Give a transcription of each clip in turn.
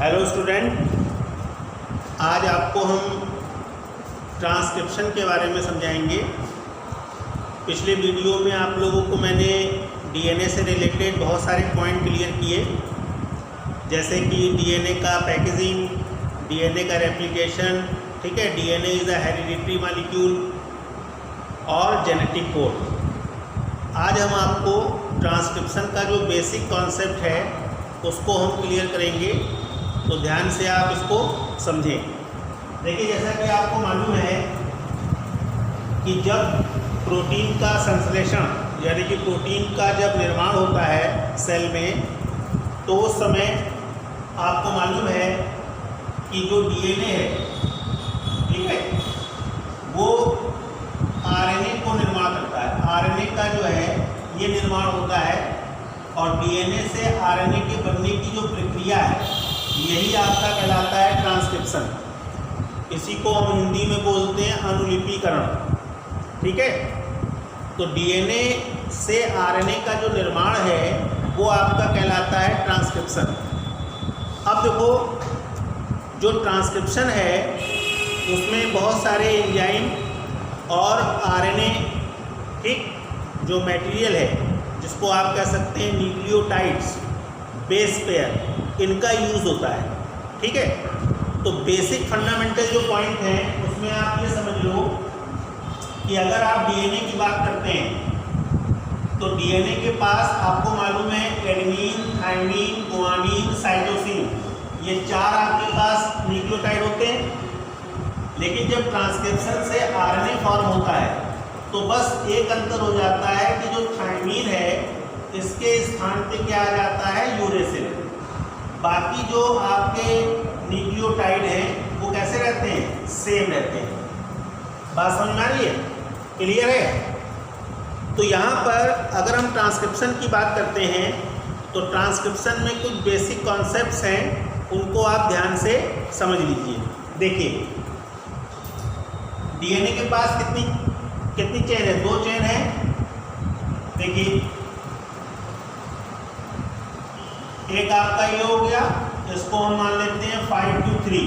Hello student, आज आपको हम ट्रांसक्रिप्शन के बारे में समझाएंगे। पिछले वीडियो में आप लोगों को मैंने डीएनए से रिलेटेड बहुत सारे पॉइंट क्लियर किए, जैसे कि डीएनए का पैकेजिंग, डीएनए का रेप्लिकेशन, ठीक है, DNA is a hereditary molecule और जेनेटिक कोड। आज हम आपको ट्रांसक्रिप्शन का जो बेसिक कॉन्सेप्ट है उसको हम क्लियर करेंगे, तो ध्यान से आप इसको समझें। देखिए, जैसा कि आपको मालूम है कि जब प्रोटीन का संश्लेषण यानी कि प्रोटीन का जब निर्माण होता है सेल में, तो उस समय आपको मालूम है कि जो डीएनए है, ठीक है, वो आरएनए को निर्माण करता है। आरएनए का जो है ये निर्माण होता है और डीएनए से आरएनए के बनने की जो प्रक्रिया है यही आपका कहलाता है ट्रांसक्रिप्शन। इसी को हम हिंदी में बोलते हैं अनुलिपीकरण, ठीक है। तो डीएनए से आरएनए का जो निर्माण है वो आपका कहलाता है ट्रांसक्रिप्शन। अब देखो, जो ट्रांसक्रिप्शन है उसमें बहुत सारे एंजाइम और आरएनए, ठीक, जो मटेरियल है जिसको आप कह सकते हैं न्यूक्लियोटाइड्स, बेस पेयर, इनका यूज़ होता है, ठीक है। तो बेसिक फंडामेंटल जो पॉइंट हैं उसमें आप ये समझ लो कि अगर आप डीएनए की बात करते हैं तो डीएनए के पास आपको मालूम है एडेनिन, थाइमिन, गुआनिन, साइटोसिन, ये चार आपके पास न्यूक्लियोटाइड होते हैं। लेकिन जब ट्रांसक्रिप्शन से आरएनए फॉर्म होता है तो बस एक अंतर हो जाता है कि जो थाइमिन है इसके स्थान पे क्या आ जाता है, यूरेसिल। बाकी जो आपके न्यूक्लियोटाइड हैं वो कैसे रहते हैं, सेम रहते हैं। बात समझ में आ रही है, क्लियर है। तो यहाँ पर अगर हम ट्रांसक्रिप्शन की बात करते हैं तो ट्रांसक्रिप्शन में कुछ बेसिक कॉन्सेप्ट्स हैं, उनको आप ध्यान से समझ लीजिए। देखिए, डीएनए के पास कितनी चेन है, दो चेन है। देखिए, एक आपका ये हो गया, इसको हम मान लेते हैं 5 to 3,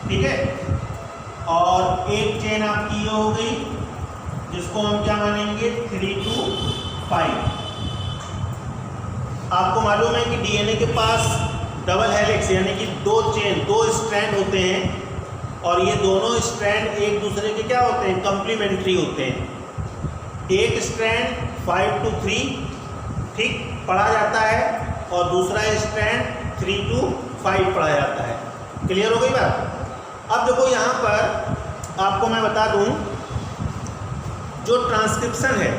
ठीक है। और एक चेन आपकी ये हो गई जिसको हम क्या मानेंगे, 3 to 5। आपको मालूम है कि डीएनए के पास डबल हेलिक्स यानी कि दो चेन, दो स्ट्रैंड होते हैं और ये दोनों स्ट्रैंड एक दूसरे के क्या होते हैं, कंप्लीमेंट्री होते हैं। एक स्ट्रैंड 5 to 3, ठीक, पढ़ा जाता है और दूसरा स्ट्रैंड 3 to 5 पढ़ा जाता है। क्लियर हो गई बात। अब देखो, यहाँ पर आपको मैं बता दूँ, जो ट्रांसक्रिप्शन है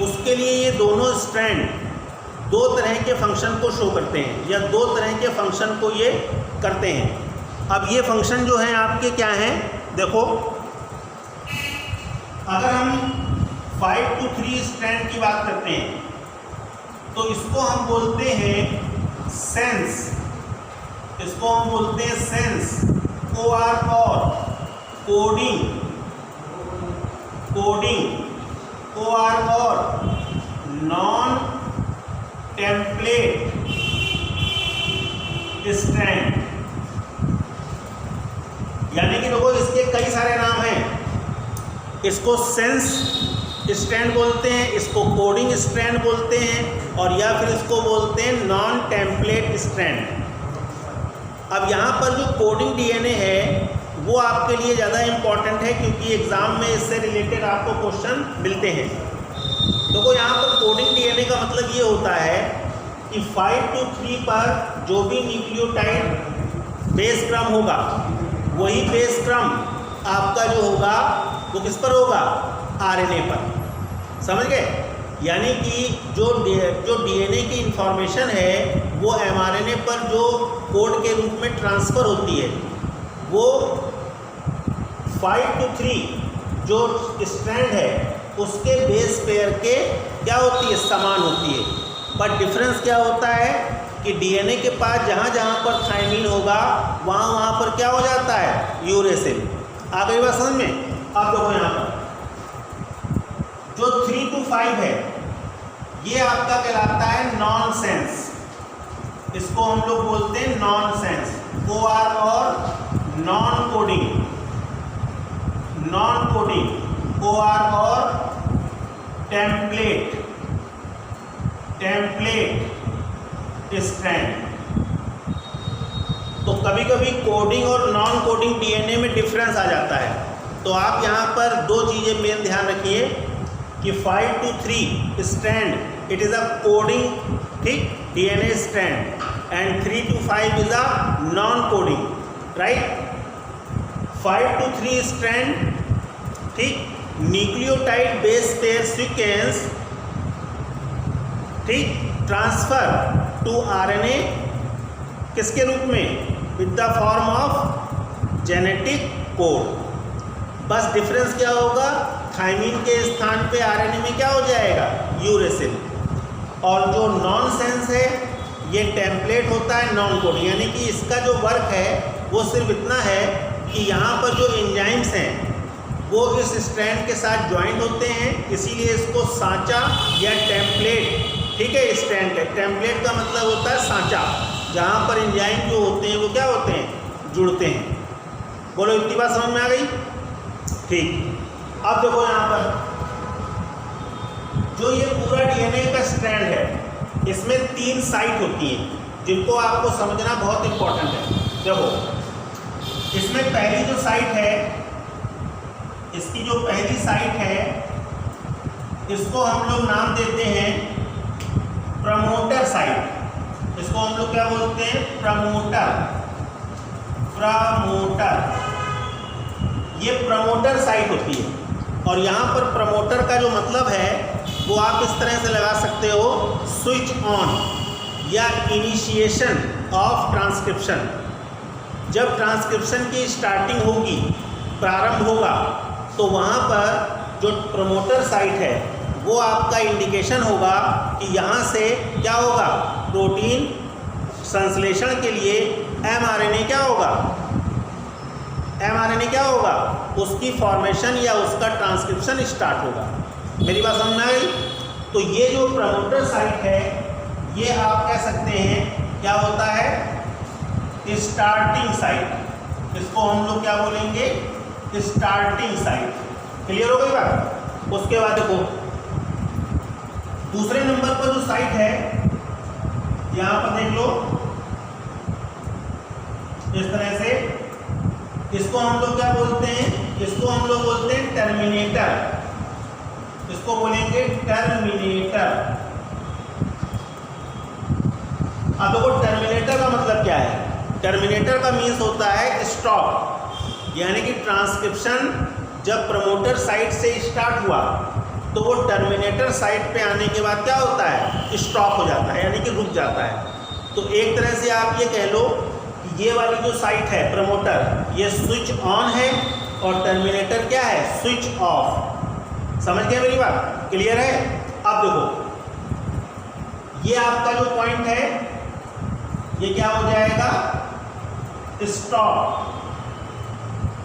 उसके लिए ये दोनों स्ट्रैंड दो तरह के फंक्शन को शो करते हैं या दो तरह के फंक्शन को ये करते हैं। अब ये फंक्शन जो हैं आपके क्या हैं, देखो, अगर हम 5 to 3 स्ट्रैंड की बात करते हैं तो इसको हम बोलते हैं सेंस, इसको हम बोलते हैं सेंस, OR और कोडिंग, OR और नॉन टेम्पलेट स्ट्रैंड। यानी कि देखो, इसके कई सारे नाम हैं। इसको सेंस स्ट्रैंड बोलते हैं, इसको कोडिंग स्ट्रैंड बोलते हैं, और या फिर इसको बोलते हैं नॉन टेम्पलेट स्ट्रैंड। अब यहाँ पर जो कोडिंग डीएनए है वो आपके लिए ज़्यादा इम्पॉर्टेंट है क्योंकि एग्ज़ाम में इससे रिलेटेड आपको क्वेश्चन मिलते हैं। देखो, यहाँ पर कोडिंग डीएनए का मतलब ये होता है कि 5 to 3 पर जो भी न्यूक्लियोटाइड बेस क्रम होगा वही बेस क्रम आपका जो होगा वो किस पर होगा, आरएनए पर। समझ गए। यानी कि जो डीएनए की इंफॉर्मेशन है वो एमआरएनए पर जो कोड के रूप में ट्रांसफ़र होती है वो 5 to 3 जो स्ट्रैंड है उसके बेस पेयर के क्या होती है, समान होती है। बट डिफरेंस क्या होता है कि डीएनए के पास जहाँ जहाँ पर थाइमिन होगा वहाँ पर क्या हो जाता है, यूरेसिल। आ गई बात समझ में। अब देखो, यहाँ पर जो 3 to 5 है ये आपका कहलाता है नॉन सेंस। इसको हम लोग बोलते हैं नॉनसेंस, OR और non coding, non coding, OR और टेम्पलेट, टेम्पलेट स्ट्रैंड। तो कभी कभी कोडिंग और नॉन कोडिंग डीएनए में डिफरेंस आ जाता है। तो आप यहाँ पर दो चीज़ें मेन ध्यान रखिए कि 5 to 3 strand it is a coding, ठीक, DNA strand, and 3 to 5 is a non coding, right. 5 to 3 strand, ठीक, न्यूक्लियोटाइड बेस पेयर सीक्वेंस, ठीक, ट्रांसफर टू आरएनए किसके रूप में, with the form of genetic code. बस डिफरेंस क्या होगा, thymine के स्थान पे आरएनए में क्या हो जाएगा, यूरेसिल। और जो नॉनसेंस है ये टेम्पलेट होता है नॉन कोड, यानी कि इसका जो वर्क है वो सिर्फ इतना है कि यहाँ पर जो एंजाइम्स हैं वो इस स्ट्रैंड के साथ ज्वाइंट होते हैं, इसीलिए इसको सांचा या टेम्पलेट, ठीक है, स्ट्रैंड है। टेम्पलेट का मतलब होता है सांचा, जहाँ पर एंजाइम जो होते हैं वो क्या होते हैं, जुड़ते हैं। बोलो इतनी बात समझ में आ गई, ठीक। अब देखो यहाँ पर जो ये पूरा डीएनए का स्ट्रैंड है इसमें 3 साइट होती हैं जिनको आपको समझना बहुत इंपॉर्टेंट है। देखो इसमें पहली जो साइट है, इसकी जो पहली साइट है इसको हम लोग नाम देते हैं प्रमोटर साइट। इसको हम लोग क्या बोलते हैं, प्रमोटर, प्रमोटर, ये प्रमोटर साइट होती है। और यहाँ पर प्रमोटर का जो मतलब है वो आप इस तरह से लगा सकते हो, स्विच ऑन या इनिशिएशन ऑफ ट्रांसक्रिप्शन। जब ट्रांसक्रिप्शन की स्टार्टिंग होगी, प्रारंभ होगा, तो वहाँ पर जो प्रमोटर साइट है वो आपका इंडिकेशन होगा कि यहाँ से क्या होगा, प्रोटीन संश्लेषण के लिए एमआरएनए क्या होगा, एमआरएनए क्या होगा, उसकी फॉर्मेशन या उसका ट्रांसक्रिप्शन स्टार्ट होगा। मेरी बात समझ में आ गई। तो ये जो प्रमोटर साइट है ये आप कह सकते हैं क्या होता है, स्टार्टिंग साइट। इसको हम लोग क्या बोलेंगे, स्टार्टिंग साइट। क्लियर हो गई बात। उसके बाद देखो दूसरे नंबर पर जो साइट है यहाँ पर देख लो इस तरह से, इसको हम लोग क्या बोलते हैं, इसको हम लोग बोलते हैं टर्मिनेटर। इसको बोलेंगे टर्मिनेटर। अब देखो टर्मिनेटर का मतलब क्या है, टर्मिनेटर का मीन्स होता है स्टॉप, यानी कि ट्रांसक्रिप्शन जब प्रमोटर साइट से स्टार्ट हुआ तो वो टर्मिनेटर साइट पे आने के बाद क्या होता है, स्टॉप हो जाता है, यानी कि रुक जाता है। तो एक तरह से आप ये कह लो कि ये वाली जो साइट है प्रमोटर, ये स्विच ऑन है और टर्मिनेटर क्या है, स्विच ऑफ। समझ गए मेरी बात, क्लियर है। अब देखो ये आपका जो पॉइंट है ये क्या हो जाएगा, स्टॉप,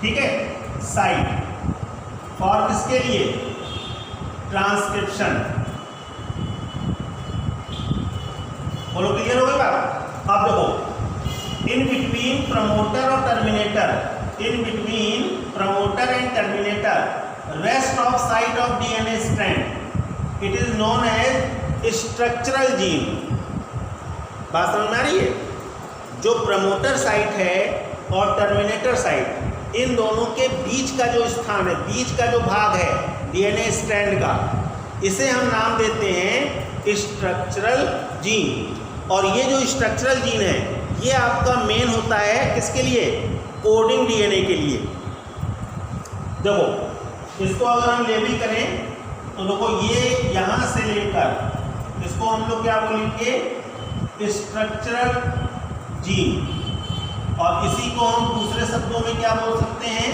ठीक है, साइट फॉर किसके लिए, ट्रांसक्रिप्शन। बोलो क्लियर हो गई बात। अब देखो इन बिटवीन प्रमोटर और terminator, in between promoter and terminator rest of site of DNA strand it is known as structural gene. बात समझ में आ रही है। जो प्रमोटर साइट है और टर्मिनेटर साइट, इन दोनों के बीच का जो स्थान है, बीच का जो भाग है डीएनए स्ट्रैंड का, इसे हम नाम देते हैं स्ट्रक्चरल जीन। और ये जो स्ट्रक्चरल जीन है ये आपका मेन होता है किसके लिए, कोडिंग डीएनए के लिए। देखो इसको अगर हम लेबल करें तो देखो ये यहाँ से लेकर इसको हम लोग क्या बोलेंगे, स्ट्रक्चरल जीन। और इसी को हम दूसरे शब्दों में क्या बोल सकते हैं,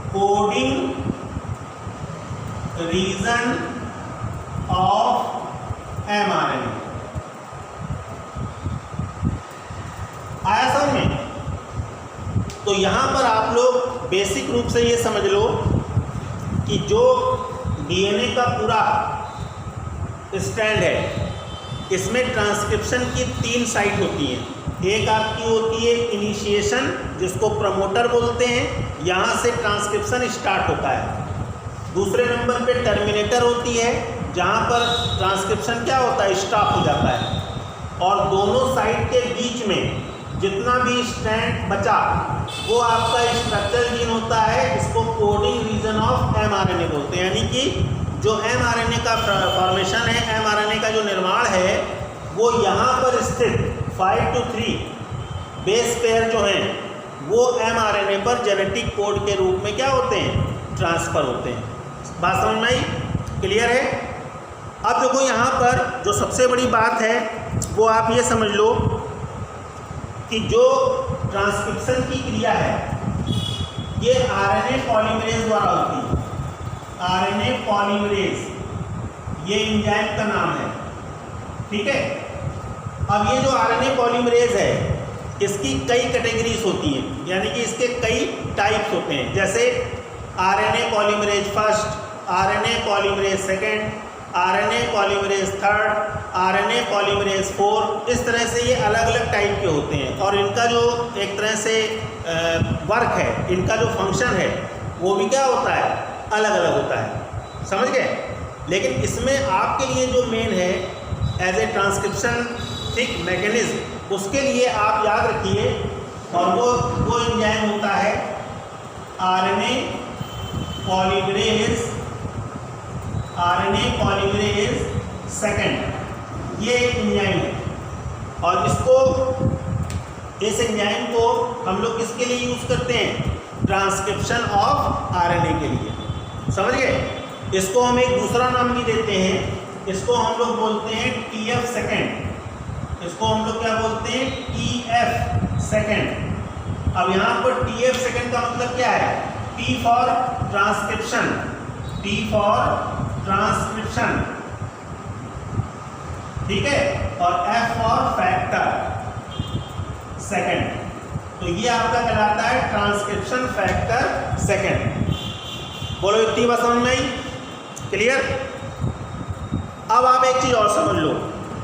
कोडिंग रीजन ऑफ एमआरएनए। आया समझ में। तो यहाँ पर आप लोग बेसिक रूप से ये समझ लो कि जो डीएनए का पूरा स्ट्रैंड है इसमें ट्रांसक्रिप्शन की 3 साइट होती हैं। एक आपकी होती है इनिशिएशन, जिसको प्रमोटर बोलते हैं, यहाँ से ट्रांसक्रिप्शन स्टार्ट होता है। दूसरे नंबर पे टर्मिनेटर होती है, जहाँ पर ट्रांसक्रिप्शन क्या होता है, स्टॉप हो जाता है। और दोनों साइड के बीच में जितना भी स्ट्रैंड बचा वो आपका स्ट्रक्चरल जीन होता है। इसको कोडिंग रीजन ऑफ mRNA बोलते हैं। यानी कि जो mRNA का फॉर्मेशन है, mRNA का जो निर्माण है, वो यहाँ पर स्थित 5 to 3 बेस पेयर जो हैं वो mRNA पर जेनेटिक कोड के रूप में क्या होते हैं, ट्रांसफ़र होते हैं। बात समझ में आई? क्लियर है? अब देखो यहाँ पर जो सबसे बड़ी बात है वो आप ये समझ लो कि जो ट्रांसक्रिप्शन की क्रिया है ये RNA पॉलीमरेज द्वारा होती है। RNA पॉलीमरेज ये एंजाइम का नाम है, ठीक है। अब ये जो RNA पॉलीमरेज है इसकी कई कैटेगरीज होती हैं, यानी कि इसके कई टाइप्स होते हैं। जैसे RNA polymerase first, RNA polymerase second, RNA polymerase third, RNA polymerase 4, इस तरह से ये अलग अलग टाइप के होते हैं। और इनका जो एक तरह से वर्क है, इनका जो फंक्शन है वो भी क्या होता है, अलग अलग होता है। समझ गए? लेकिन इसमें आपके लिए जो मेन है एज ए ट्रांसक्रिप्शन ठीक मैकेनिज्म, उसके लिए आप याद रखिए, और वो एंजाइम होता है RNA पॉलीमरेज सेकेंड। ये एक एंजाइम है और इस एंजाइम को हम लोग किसके लिए यूज़ करते हैं, ट्रांसक्रिप्शन ऑफ RNA के लिए। समझ गए? इसको हम एक दूसरा नाम भी देते हैं, इसको हम लोग बोलते हैं TF सेकेंड। इसको हम लोग क्या बोलते हैं, TF सेकेंड। अब यहाँ पर TF सेकेंड का मतलब क्या है, T for transcription, T for transcription, ठीक है, और F फॉर फैक्टर सेकेंड। तो ये आपका कहलाता है ट्रांसक्रिप्शन फैक्टर सेकेंड। बोलो इतनी बात समझ में आई? क्लियर? अब आप एक चीज़ और समझ लो,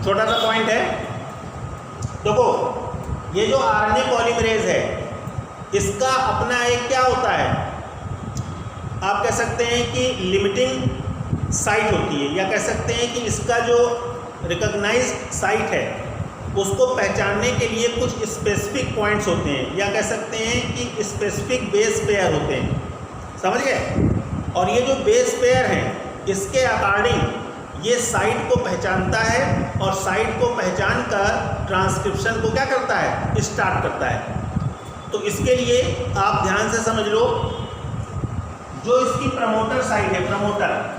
छोटा सा पॉइंट है। देखो ये जो RNA पॉलीमरेज है इसका अपना एक क्या होता है, आप कह सकते हैं कि लिमिटिंग साइट होती है, या कह सकते हैं कि इसका जो रिकॉग्नाइज्ड साइट है उसको पहचानने के लिए कुछ स्पेसिफिक पॉइंट्स होते हैं, या कह सकते हैं कि स्पेसिफिक बेस पेयर होते हैं। समझ गए? और ये जो बेस पेयर हैं इसके अकॉर्डिंग ये साइट को पहचानता है, और साइट को पहचान कर ट्रांसक्रिप्शन को क्या करता है, स्टार्ट करता है। तो इसके लिए आप ध्यान से समझ लो, जो इसकी प्रमोटर साइट है, प्रमोटर,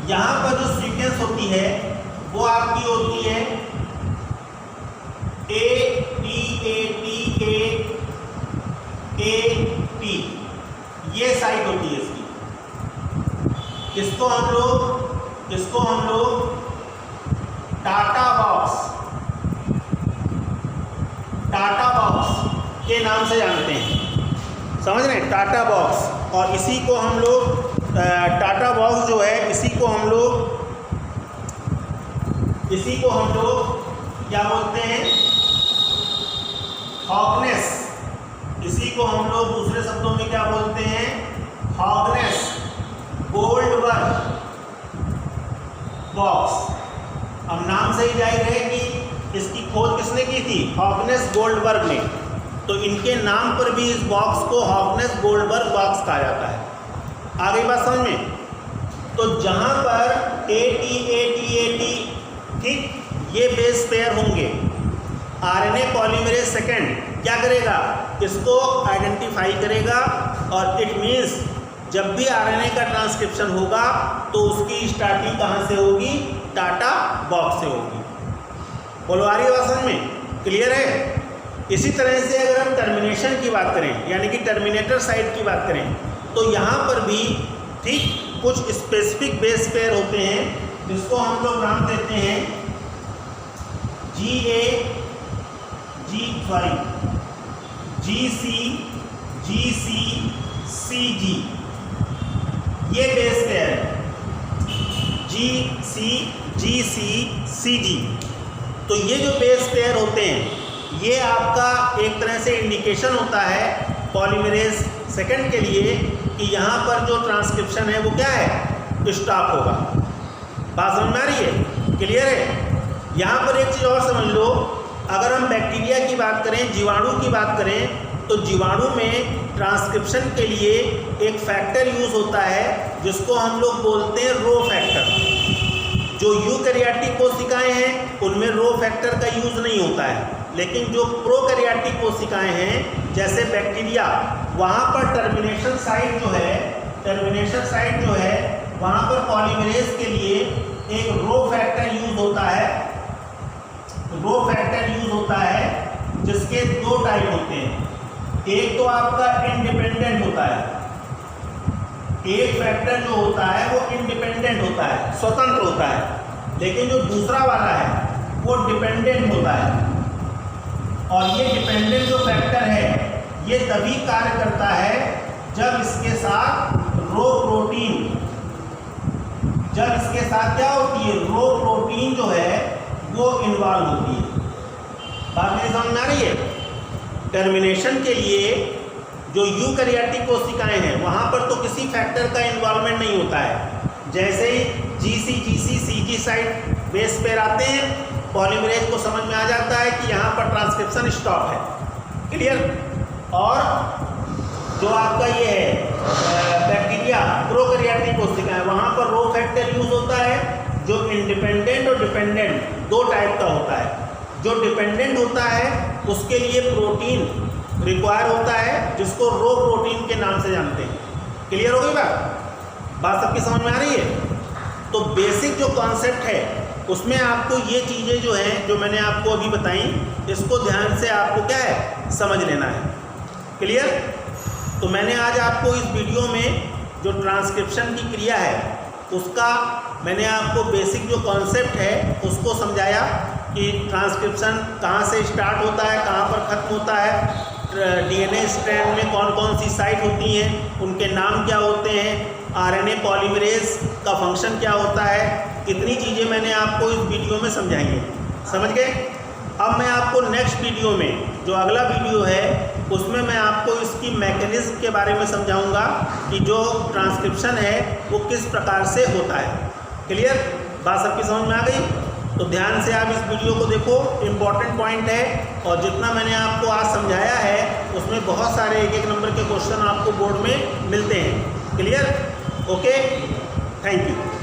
यहाँ पर जो सीक्वेंस होती है वो आपकी होती है AT, ये साइट होती है इसकी। इसको हम लोग टाटा बॉक्स के नाम से जानते हैं। समझ रहे हैं? TATA box. और इसी को हम लोग टाटा बॉक्स जो है इसी को हम लोग क्या बोलते हैं, हॉगनेस। इसी को हम लोग दूसरे शब्दों में क्या बोलते हैं, हॉगनेस गोल्डबर्ग बॉक्स। अब नाम से ही जाहिर है कि इसकी खोज किसने की थी, हॉगनेस गोल्डबर्ग ने। तो इनके नाम पर भी इस बॉक्स को हॉगनेस गोल्डबर्ग बॉक्स कहा जाता है। आ गई बात समझ में? तो जहाँ पर AT ठीक ये बेस पेयर होंगे, RNA पॉलीमरेज सेकेंड क्या करेगा, इसको आइडेंटिफाई करेगा, और इट मीन्स जब भी RNA का ट्रांसक्रिप्शन होगा तो उसकी स्टार्टिंग कहाँ से होगी, टाटा बॉक्स से होगी। बोलो आ रही है बात समझ में? क्लियर है? इसी तरह से अगर हम टर्मिनेशन की बात करें, यानी कि टर्मिनेटर साइट की बात करें, तो यहाँ पर भी ठीक कुछ स्पेसिफिक बेस पेयर होते हैं, जिसको हम लोग नाम देते हैं GC, ये बेस पेयर है GC, GC, CG। तो ये जो बेस पेयर होते हैं ये आपका एक तरह से इंडिकेशन होता है पॉलीमरेज सेकंड के लिए कि यहाँ पर जो ट्रांसक्रिप्शन है वो क्या है, स्टॉप होगा। बात समझ में आ रही है, क्लियर है। यहाँ पर एक चीज़ और समझ लो, अगर हम बैक्टीरिया की बात करें, जीवाणु की बात करें, तो जीवाणु में ट्रांसक्रिप्शन के लिए एक फैक्टर यूज़ होता है जिसको हम लोग बोलते हैं रो फैक्टर। जो यूकैरियोटिक कोशिकाएं हैं उनमें रो फैक्टर का यूज़ नहीं होता है, लेकिन जो प्रोकैरियोटिक कोशिकाएं हैं जैसे बैक्टीरिया, वहाँ पर टर्मिनेशन साइट जो है वहाँ पर पॉलीमरेज के लिए एक रो फैक्टर यूज़ होता है। जिसके दो टाइप होते हैं, एक तो आपका इंडिपेंडेंट होता है, एक फैक्टर जो होता है वो इंडिपेंडेंट होता है, स्वतंत्र होता है, लेकिन जो दूसरा वाला है वो डिपेंडेंट होता है। और ये डिपेंडेंट जो फैक्टर है ये तभी कार्य करता है जब इसके साथ रो प्रोटीन क्या होती है, रो प्रोटीन जो है वो इन्वॉल्व होती है। बात मेरी समझ में आ रही है। टर्मिनेशन के लिए जो यूकैरियोटिक कोशिकाएं हैं वहाँ पर तो किसी फैक्टर का इन्वॉल्वमेंट नहीं होता है। जैसे ही GC CG साइट बेस पर आते हैं, पॉलीमरेज को समझ में आ जाता है कि यहाँ पर ट्रांसक्रिप्शन स्टॉप है, क्लियर। और जो आपका ये है बैक्टीरिया, प्रोकैरियोटिक कोशिकाएं, वहाँ पर रो फैक्टर यूज होता है जो इंडिपेंडेंट और डिपेंडेंट दो टाइप का होता है। जो डिपेंडेंट होता है उसके लिए प्रोटीन रिक्वायर होता है जिसको रो प्रोटीन के नाम से जानते हैं। क्लियर हो गई बात सबकी समझ में आ रही है। तो बेसिक जो कॉन्सेप्ट है उसमें आपको ये चीज़ें जो हैं जो मैंने आपको अभी बताई, इसको ध्यान से आपको क्या है समझ लेना है। क्लियर। तो मैंने आज आपको इस वीडियो में जो ट्रांसक्रिप्शन की क्रिया है उसका मैंने आपको बेसिक जो कॉन्सेप्ट है उसको समझाया कि ट्रांसक्रिप्शन कहाँ से स्टार्ट होता है, कहाँ पर ख़त्म होता है, DNA स्ट्रैंड में कौन कौन सी साइट होती हैं, उनके नाम क्या होते हैं, RNA पॉलीमरेज का फंक्शन क्या होता है, इतनी चीज़ें मैंने आपको इस वीडियो में समझाई हैं। समझ गए। अब मैं आपको नेक्स्ट वीडियो में जो अगला वीडियो है उसमें मैं आपको इसकी मैकेनिज्म के बारे में समझाऊंगा कि जो ट्रांसक्रिप्शन है वो किस प्रकार से होता है। क्लियर। बात सबकी समझ में आ गई। तो ध्यान से आप इस वीडियो को देखो, इम्पॉर्टेंट पॉइंट है और जितना मैंने आपको आज समझाया है उसमें बहुत सारे एक नंबर के क्वेश्चन आपको बोर्ड में मिलते हैं। क्लियर। Okay, thank you.